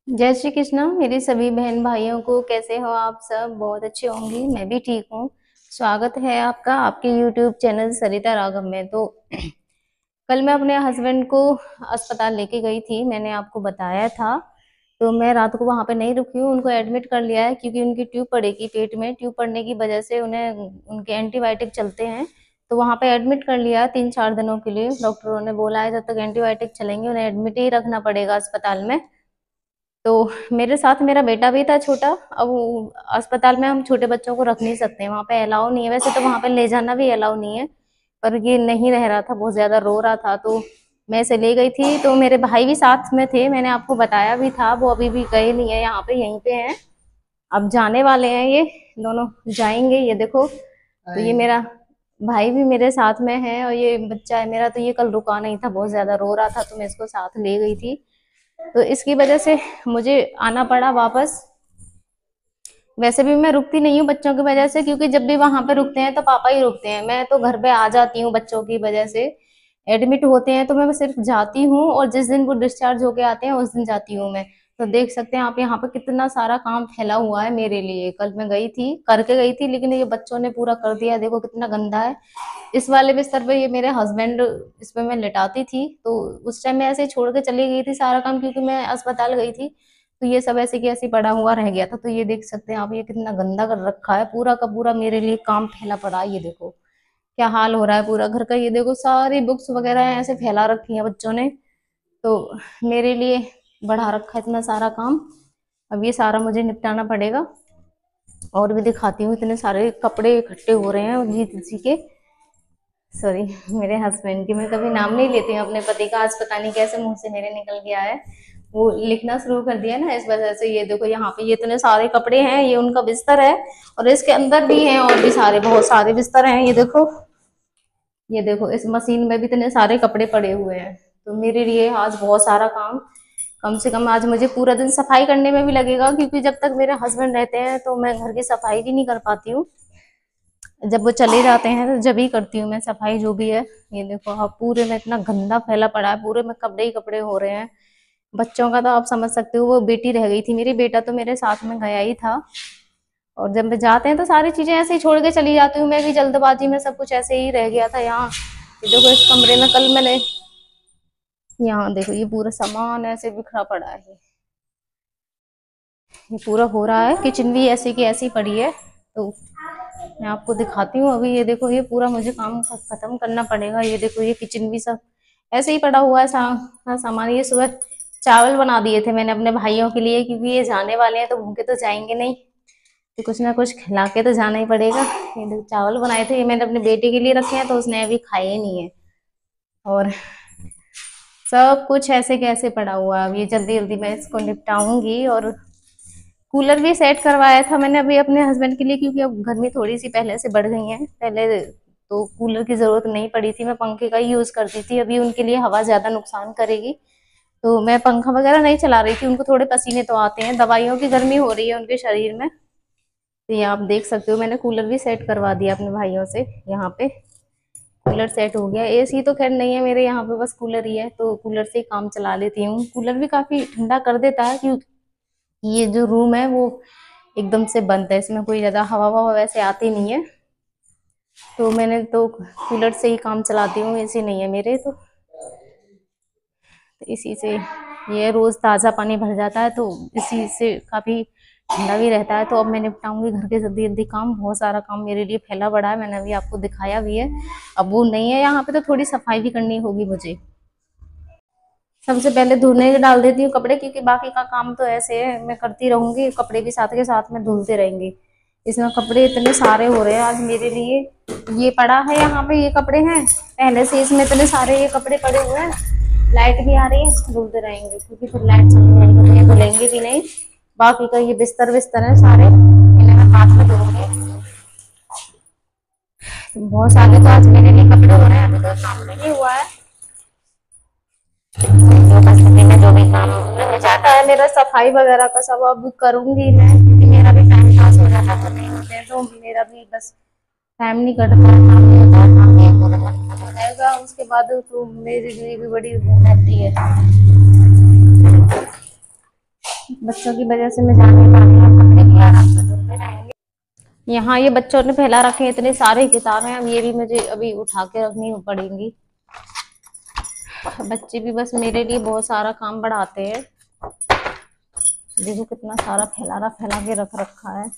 जय श्री कृष्ण मेरे सभी बहन भाइयों को। कैसे हो आप सब? बहुत अच्छे होंगी। मैं भी ठीक हूँ। स्वागत है आपका आपके YouTube चैनल सरिता राघव में। तो कल मैं अपने हस्बैंड को अस्पताल लेके गई थी, मैंने आपको बताया था। तो मैं रात को वहाँ पे नहीं रुकी हूँ, उनको एडमिट कर लिया है क्योंकि उनकी ट्यूब पड़ेगी पेट में। ट्यूब पड़ने की वजह से उन्हें उनके एंटीबायोटिक चलते हैं, तो वहाँ पे एडमिट कर लिया 3-4 दिनों के लिए। डॉक्टरों ने बोला है जब तक एंटीबायोटिक चलेंगे उन्हें एडमिट ही रखना पड़ेगा अस्पताल में। तो मेरे साथ मेरा बेटा भी था छोटा। अब अस्पताल में हम छोटे बच्चों को रख नहीं सकते, वहाँ पे अलाउ नहीं है। वैसे तो वहाँ पे ले जाना भी अलाउ नहीं है, पर ये नहीं रह रहा था, बहुत ज्यादा रो रहा था, तो मैं इसे ले गई थी। तो मेरे भाई भी साथ में थे, मैंने आपको बताया भी था। वो अभी भी गए नहीं है, यहाँ पे यहीं पे हैं। अब जाने वाले हैं, ये दोनों जाएंगे। ये देखो, तो ये मेरा भाई भी मेरे साथ में है और ये बच्चा है मेरा। तो ये कल रुका नहीं था, बहुत ज्यादा रो रहा था, तो मैं इसको साथ ले गई थी। तो इसकी वजह से मुझे आना पड़ा वापस। वैसे भी मैं रुकती नहीं हूँ बच्चों की वजह से, क्योंकि जब भी वहां पे रुकते हैं तो पापा ही रुकते हैं। मैं तो घर पे आ जाती हूँ बच्चों की वजह से। एडमिट होते हैं तो मैं सिर्फ जाती हूँ, और जिस दिन वो डिस्चार्ज होके आते हैं उस दिन जाती हूँ मैं। तो देख सकते हैं आप यहाँ पे कितना सारा काम फैला हुआ है मेरे लिए। कल मैं गई थी, करके गई थी, लेकिन ये बच्चों ने पूरा कर दिया। देखो कितना गंदा है। इस वाले बिस्तर पे ये मेरे हस्बैंड, इस पे मैं लिटाती थी। तो उस टाइम मैं ऐसे ही छोड़ के चली गई थी सारा काम, क्योंकि मैं अस्पताल गई थी। तो ये सब ऐसे की ऐसे पड़ा हुआ रह गया था। तो ये देख सकते हैं आप, ये कितना गंदा कर रखा है। पूरा का पूरा मेरे लिए काम फैला पड़ा है। ये देखो क्या हाल हो रहा है पूरा घर का। ये देखो सारी बुक्स वगैरह ऐसे फैला रखी है बच्चों ने। तो मेरे लिए बढ़ा रखा है इतना सारा काम। अब ये सारा मुझे निपटाना पड़ेगा। और भी दिखाती हूँ, इतने सारे कपड़े इकट्ठे हो रहे हैं जी किसी के। सॉरी, मेरे हस्बैंड की। मैं कभी नाम नहीं लेती हूँ अपने पति का, आज पता नहीं कैसे मुंह से मेरे निकल गया है। वो लिखना शुरू कर दिया ना, इस वजह से। ये देखो यहाँ पे ये इतने सारे कपड़े हैं, ये उनका बिस्तर है, और इसके अंदर भी हैं और भी सारे, बहुत सारे बिस्तर हैं। ये देखो इस मशीन में भी इतने सारे कपड़े पड़े हुए हैं। तो मेरे लिए आज बहुत सारा काम। कम से कम आज मुझे पूरा दिन सफाई करने में भी लगेगा, क्योंकि जब तक मेरे हस्बैंड रहते हैं तो मैं घर की सफाई भी नहीं कर पाती हूँ। जब वो चले जाते हैं तो जब ही करती हूँ मैं सफाई जो भी है। ये देखो आप, पूरे में इतना गंदा फैला पड़ा है, पूरे में कपड़े ही कपड़े हो रहे हैं। बच्चों का तो आप समझ सकते हो, वो बेटी रह गई थी मेरी, बेटा तो मेरे साथ में गया ही था। और जब मैं जाते हैं तो सारी चीजें ऐसे ही छोड़ के चली जाती हूँ। मैं भी जल्दबाजी में, सब कुछ ऐसे ही रह गया था यहाँ। ये देखो इस कमरे में कल मैंने, यहाँ देखो ये पूरा सामान ऐसे बिखरा पड़ा है। ये पूरा हो रहा है, किचन भी ऐसे की ऐसी पड़ी है। तो मैं आपको दिखाती हूँ अभी। ये देखो ये पूरा मुझे काम खत्म करना पड़ेगा। ये देखो ये किचन भी सब ऐसे ही पड़ा हुआ है सामान। ये सुबह चावल बना दिए थे मैंने अपने भाइयों के लिए, क्योंकि ये जाने वाले हैं तो भूखे तो जाएंगे नहीं, तो कुछ ना कुछ खिला के तो जाना ही पड़ेगा। ये देखो चावल बनाए थे, ये मैंने अपने बेटे के लिए रखे हैं, तो उसने अभी खाए ही नहीं है। और सब कुछ ऐसे कैसे पड़ा हुआ है। अब ये जल्दी जल्दी मैं इसको निपटाऊंगी। और कूलर भी सेट करवाया था मैंने अभी अपने हस्बैंड के लिए, क्योंकि अब गर्मी थोड़ी सी पहले से बढ़ गई है। पहले तो कूलर की जरूरत नहीं पड़ी थी, मैं पंखे का ही यूज करती थी। अभी उनके लिए हवा ज्यादा नुकसान करेगी, तो मैं पंखा वगैरह नहीं चला रही थी। उनको थोड़े पसीने तो आते हैं, दवाइयों की गर्मी हो रही है उनके शरीर में। तो ये आप देख सकते हो, मैंने कूलर भी सेट करवा दिया अपने भाइयों से। यहाँ पे कूलर सेट हो गया। एसी तो खैर नहीं है मेरे यहाँ पे, बस कूलर ही है, तो कूलर से ही काम चला लेती हूँ। कूलर भी काफी ठंडा कर देता है, क्योंकि ये जो रूम है वो एकदम से बंद है, इसमें कोई ज्यादा हवा ववा वैसे आती नहीं है। तो मैंने तो कूलर से ही काम चलाती हूँ, एसी नहीं है मेरे तो इसी से ये रोज ताज़ा पानी भर जाता है, तो इसी से काफ़ी ठंडा भी रहता है। तो अब मैं निपटाऊंगी घर के जल्दी जल्दी काम। बहुत सारा काम मेरे लिए फैला पड़ा है, मैंने अभी आपको दिखाया भी है। अब वो नहीं है यहाँ पे, तो थोड़ी सफाई भी करनी होगी मुझे। सबसे पहले धोने डाल देती हूँ कपड़े, क्योंकि बाकी का काम तो ऐसे है मैं करती रहूंगी, कपड़े भी साथ के साथ में धुलते रहेंगे। इसमें कपड़े इतने सारे हो रहे हैं आज मेरे लिए। ये पड़ा है यहाँ पे, ये कपड़े हैं पहले से, इसमें इतने सारे ये कपड़े पड़े हुए हैं। लाइट भी आ रही है, धुलते रहेंगे, क्योंकि फिर लाइट चलने रहेगी तो ये धुलेंगे भी नहीं। बाकी का ये बिस्तर विस्तर है सारे, इन्हें मैं हाथ में धोऊंगी। तो बहुत सारे तो आज मेरे लिए कपड़े हो रहे हैं, अभी तो काम नहीं हुआ है। जो बस में जो भी काम रह जाता है मेरा सफाई वगैरह का, सब अब करूंगी मैं, क्योंकि मेरा भी टाइम पास हो जाता है। नहीं होते हैं तो मेरा भी बस टाइम नहीं कटता है, काम नहीं होता है, काम नहीं हो जाएगा उसके बाद तो मेरे लिए भी बड़ी वो रहती है। बच्चों की वजह से मैं जा नहीं पा रही हूँ, कपड़े भी आराम से धुलते रहेंगे। यहाँ ये बच्चों ने फैला रखे हैं इतने सारे किताबें, अब ये भी मुझे अभी उठा के रखनी पड़ेंगी। बच्चे भी बस मेरे लिए बहुत सारा काम बढ़ाते हैं। देखो कितना सारा फैला के रख रखा है।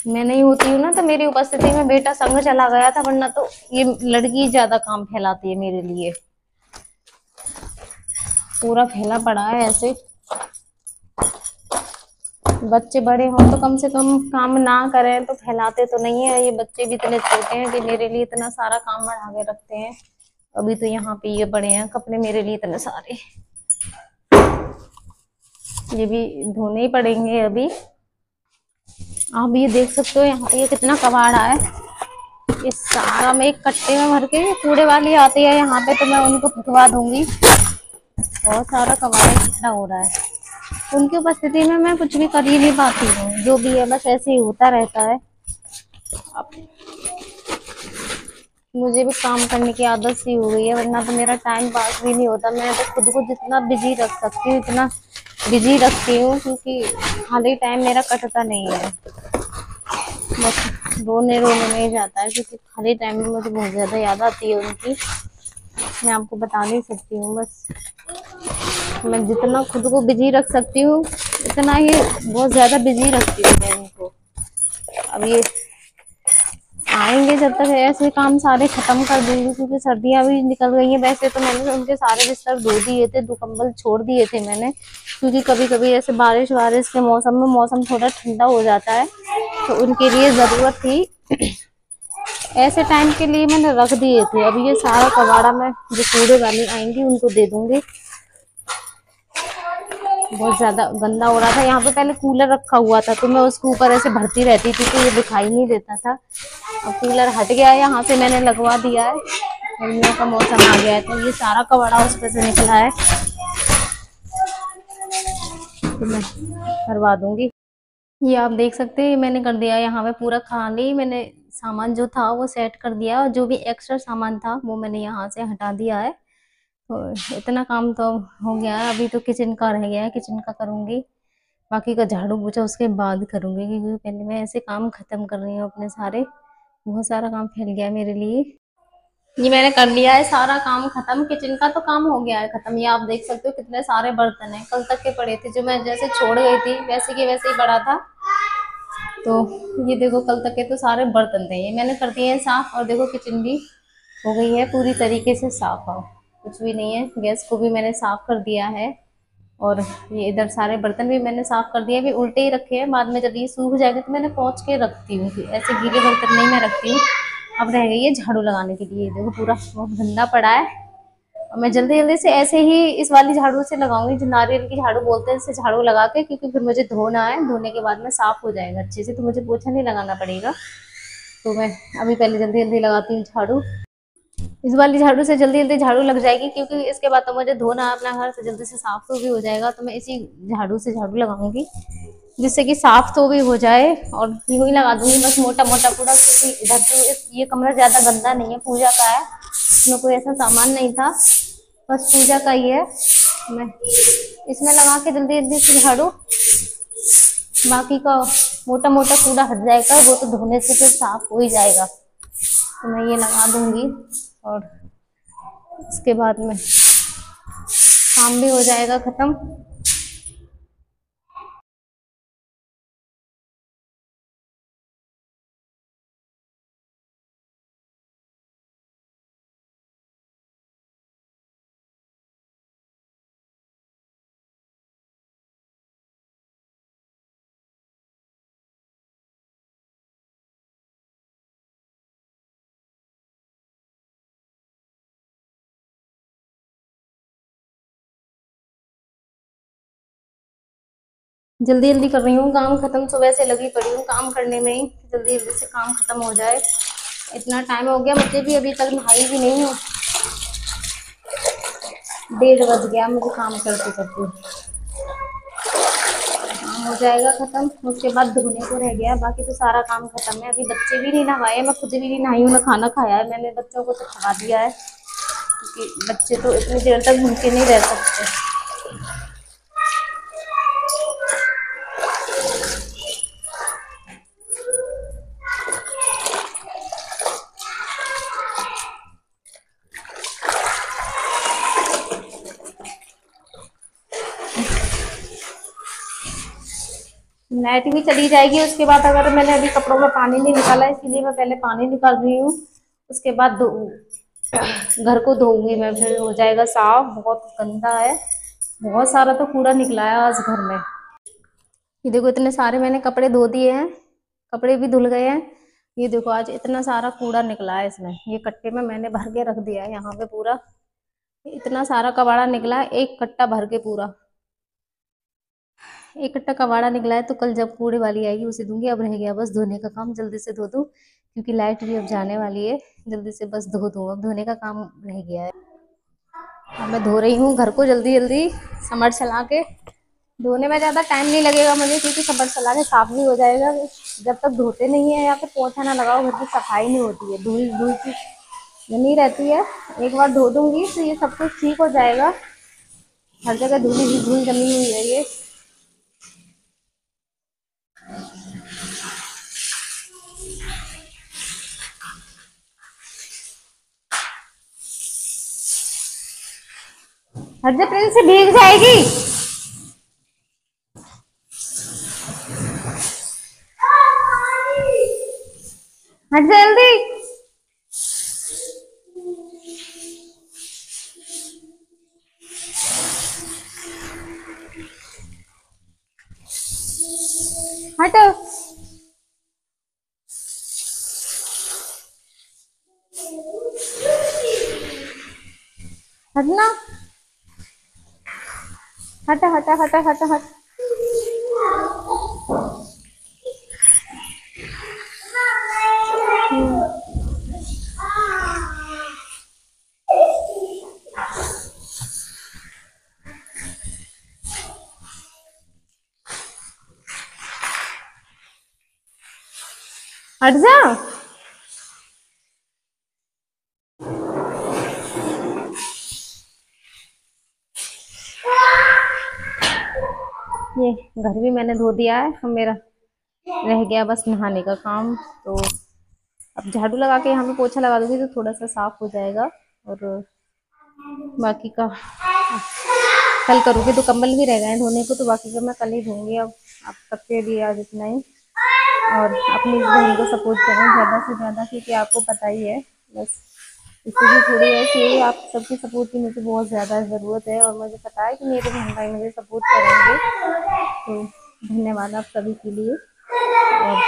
मैं नहीं होती हूँ ना तो मेरी उपस्थिति में बेटा संग चला गया था, वरना तो ये लड़की ज्यादा काम फैलाती है मेरे लिए। पूरा फैला पड़ा है ऐसे। बच्चे बड़े हों तो कम से कम काम ना करें तो फैलाते तो नहीं है। ये बच्चे भी इतने छोटे हैं कि मेरे लिए इतना सारा काम बढ़ा के रखते हैं। अभी तो यहाँ पे ये बड़े हैं कपड़े मेरे लिए इतने सारे, ये भी धोने ही पड़ेंगे अभी। आप ये देख सकते हो यहाँ पे ये कितना कबाड़ है। ये सारा मैं एक कट्टे में भर के, कूड़े वाली आती है यहाँ पे तो मैं उनको फुकवा दूंगी। बहुत सारा कबाड़ इकट्ठा हो रहा है, उनकी उपस्थिति में मैं कुछ भी कर ही नहीं पाती हूँ। जो भी है बस ऐसे ही होता रहता है। अब मुझे भी काम करने की आदत सी हो गई है, वरना तो मेरा टाइम पास भी नहीं होता। मैं तो खुद को जितना बिजी रख सकती हूँ इतना बिजी रखती हूँ, क्योंकि खाली टाइम मेरा कटता नहीं है। बस रोने में ही जाता है, क्योंकि खाली टाइम में मुझे बहुत ज़्यादा याद आती है उनकी। मैं आपको बता नहीं सकती हूँ। बस मैं जितना खुद को बिजी रख सकती हूँ इतना ही बहुत ज़्यादा बिजी रखती हूँ मैं उनको। अब ये आएंगे, जब तक ऐसे काम सारे खत्म कर दूंगी, क्योंकि सर्दियां भी निकल गई हैं। वैसे तो मैंने उनके सारे बिस्तर धो दिए थे, 2 कंबल छोड़ दिए थे मैंने, क्योंकि कभी कभी ऐसे बारिश वारिश के मौसम में मौसम थोड़ा ठंडा हो जाता है तो उनके लिए ज़रूरत थी। ऐसे टाइम के लिए मैंने रख दिए थे। अभी ये सारा कबाड़ा मैं जो कूड़े वाली आएंगी उनको दे दूंगी। बहुत ज्यादा गंदा हो रहा था। यहाँ पे पहले कूलर रखा हुआ था तो मैं उसके ऊपर ऐसे भरती रहती थी तो ये दिखाई नहीं देता था। अब कूलर हट गया है, यहाँ से मैंने लगवा दिया है। गर्मियों का मौसम आ गया है तो ये सारा कबाड़ा उस पे से निकला है तो मैं करवा दूंगी। ये आप देख सकते हैं मैंने कर दिया यहाँ पे पूरा खाली। मैंने सामान जो था वो सेट कर दिया और जो भी एक्स्ट्रा सामान था वो मैंने यहाँ से हटा दिया है। तो इतना काम तो हो गया है। अभी तो किचन का रह गया है, किचन का करूँगी। बाकी का झाड़ू पोछा उसके बाद करूँगी, क्योंकि पहले मैं ऐसे काम खत्म कर रही हूँ अपने सारे। बहुत सारा काम फैल गया है मेरे लिए। ये मैंने कर लिया है सारा काम खत्म। किचन का तो काम हो गया है खत्म। ये आप देख सकते हो कितने सारे बर्तन हैं, कल तक के पड़े थे जो मैं जैसे छोड़ गई थी वैसे के वैसे ही पड़ा था। तो ये देखो कल तक के तो सारे बर्तन थे, ये मैंने कर दिए हैं साफ। और देखो किचन भी हो गई है पूरी तरीके से साफ। हो कुछ भी नहीं है। गैस को भी मैंने साफ कर दिया है और ये इधर सारे बर्तन भी मैंने साफ कर दिए। अभी उल्टे ही रखे हैं, बाद में जब ये सूख जाएगा तो मैंने पोंछ के रखती हूँ। ऐसे गीले बर्तन नहीं मैं रखती हूँ। अब रह गई है झाड़ू लगाने के लिए। देखो पूरा बहुत गंदा पड़ा है और मैं जल्दी जल्दी से ऐसे ही इस वाली झाड़ू से लगाऊंगी जो नारियल की झाड़ू बोलते हैं, इससे झाड़ू लगा के, क्योंकि फिर मुझे धोना है। धोने के बाद में साफ हो जाएगा अच्छे से तो मुझे पोछा नहीं लगाना पड़ेगा। तो मैं अभी पहले जल्दी जल्दी लगाती हूँ झाड़ू। इस वाली झाड़ू से जल्दी जल्दी झाड़ू लग जाएगी, क्योंकि इसके बाद तो मुझे धोना है अपना घर, से जल्दी से साफ तो भी हो जाएगा। तो मैं इसी झाड़ू से झाड़ू लगाऊंगी जिससे कि साफ तो भी हो जाए। और यूं ही लगा दूंगी बस मोटा मोटा पूरा, क्योंकि इधर तो ये कमरा ज्यादा गंदा नहीं है, पूजा का है, इसमें कोई ऐसा सामान नहीं था, बस पूजा का ही है। मैं इसमें लगा के जल्दी जल्दी से झाड़ू, बाकी का मोटा मोटा कूड़ा हट जाएगा, वो तो धोने से फिर साफ हो ही जाएगा। तो मैं ये लगा दूंगी और इसके बाद में काम भी हो जाएगा खत्म। जल्दी जल्दी कर रही हूँ काम खत्म, सुबह से लगी पड़ी हूँ काम करने में ही, जल्दी जल्दी से काम खत्म हो जाए। इतना टाइम हो गया, मुझे भी अभी तक नहाई भी नहीं हूँ, 1:30 बज गया मुझे काम करते करते। काम हो जाएगा खत्म, उसके बाद धोने को रह गया, बाकी तो सारा काम खत्म है। अभी बच्चे भी नहीं नहाए, मैं खुद भी नहीं नहाई हूँ, ना खाना खाया है मैंने। बच्चों को तो खा दिया है, क्योंकि बच्चे तो इतनी देर तक भूखे नहीं रह सकते। लाइट भी चली जाएगी उसके बाद, अगर मैंने अभी कपड़ों में पानी नहीं निकाला इसीलिए मैं पहले पानी निकाल रही हूँ, उसके बाद घर को धोऊंगी मैं, फिर हो जाएगा साफ। बहुत गंदा है, बहुत सारा तो कूड़ा निकला है आज घर में। ये देखो इतने सारे मैंने कपड़े धो दिए हैं, कपड़े भी धुल गए हैं। ये देखो आज इतना सारा कूड़ा निकला है इसमें, ये कट्टे में मैंने भर के रख दिया है यहाँ पे पूरा। इतना सारा कबाड़ा निकला है, एक कट्टा भर के पूरा, एक कट्टा कबाड़ा निकला है। तो कल जब कूड़े वाली आएगी उसे दूंगी। अब रह गया बस धोने का काम, जल्दी से धो दूँ क्योंकि लाइट भी अब जाने वाली है। जल्दी से बस धो दूँ, अब धोने का काम रह गया है। अब मैं धो रही हूँ घर को जल्दी जल्दी समर चला के। धोने में ज़्यादा टाइम नहीं लगेगा मुझे क्योंकि समर चला के साफ भी हो जाएगा। जब तक धोते नहीं है या फिर पोछा ना लगाओ घर की सफाई नहीं होती है, धूल धूल की बनी रहती है। एक बार धो दूंगी तो ये सब कुछ ठीक हो जाएगा। हर जगह धूल ही धूल जमी हुई है ये। हर जगह प्रिंस से भीग जाएगी। हट जल्दी। हट। हटना। हट हट हट हट हट। हट जा। ये घर भी मैंने धो दिया है, अब मेरा रह गया बस नहाने का काम। तो अब झाड़ू लगा के यहाँ पे पोछा लगा दूंगी तो थोड़ा सा साफ हो जाएगा। और बाकी का कल करूँगी। तो कंबल भी रह गए हैं धोने को, तो बाकी का मैं कल ही धोऊंगी। अब आप सबके लिए आज इतना ही। और अपनी बहन को सपोर्ट करें ज़्यादा से ज़्यादा क्योंकि आपको पता ही है बस इसीलिए थोड़ी ऐसी आप सबकी सपोर्ट की मुझे बहुत ज़्यादा ज़रूरत है। और मुझे पता है कि मेरे बहन भाई मुझे सपोर्ट करेंगे। तो धन्यवाद आप सभी के लिए। और